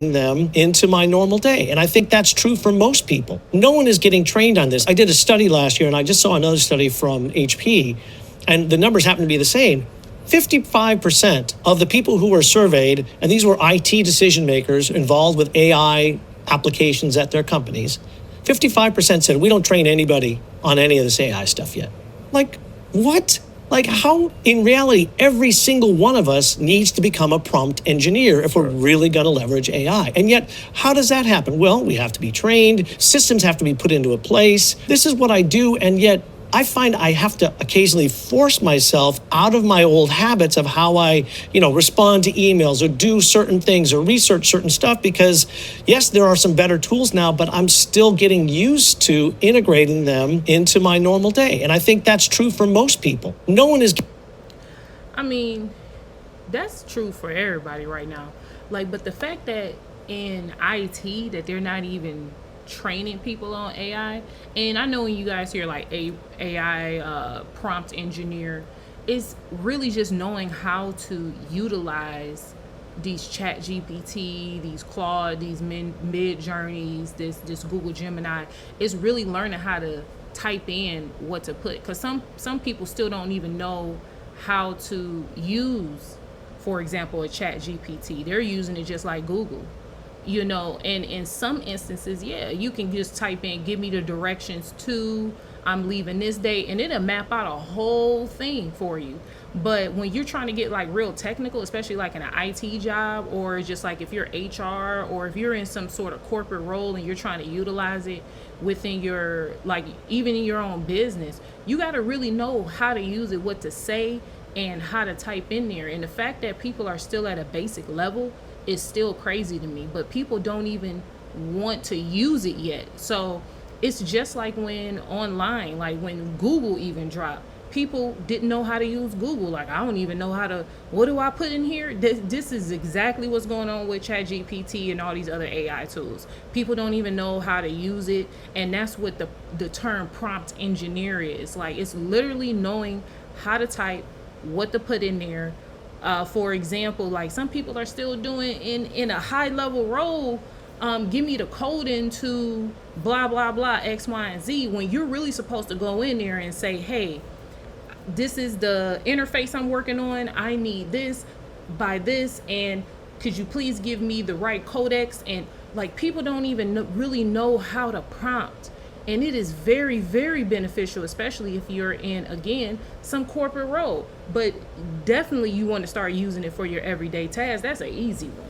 them into my normal day. And I think that's true for most people. No one is getting trained on this. I did a study last year, and I just saw another study from HP, and the numbers happen to be the same. 55% of the people who were surveyed, and these were IT decision makers involved with AI applications at their companies, 55% said, we don't train anybody on any of this AI stuff yet. Like, what? Like, how, in reality, every single one of us needs to become a prompt engineer if we're really going to leverage AI. And yet, how does that happen? Well, we have to be trained. Systems have to be put into a place. This is what I do, and yet I find I have to occasionally force myself out of my old habits of how I, respond to emails or do certain things or research certain stuff, because yes, there are some better tools now, but I'm still getting used to integrating them into my normal day. And I think that's true for most people. No one is. I mean, that's true for everybody right now. But the fact that in IT that they're not even training people on AI, and I know when you guys hear AI prompt engineer, it's really just knowing how to utilize these chat GPT, these Claude, these mid journeys, this Google Gemini. It's really learning how to type in what to put, because some people still don't even know how to use, for example, a chat GPT. They're using it just like Google. And in some instances, you can just type in, give me the directions to, I'm leaving this day, and it'll map out a whole thing for you. But when you're trying to get real technical, especially in an IT job, or just if you're HR, or if you're in some sort of corporate role and you're trying to utilize it within your, even in your own business, you got to really know how to use it, what to say, and how to type in there. And the fact that people are still at a basic level is still crazy to me, but people don't even want to use it yet. So it's just like when online, when Google even dropped, people didn't know how to use Google. I don't even know what do I put in here? This is exactly what's going on with ChatGPT and all these other AI tools. People don't even know how to use it. And that's what the term prompt engineer is. It's literally knowing how to type, what to put in there. For example, some people are still doing in a high level role, give me the code into blah, blah, blah, X, Y, and Z, when you're really supposed to go in there and say, hey, this is the interface I'm working on. I need this by this. And could you please give me the right codecs? And people don't even really know how to prompt. And it is very, very beneficial, especially if you're in, again, some corporate role. But definitely you want to start using it for your everyday tasks. That's an easy one.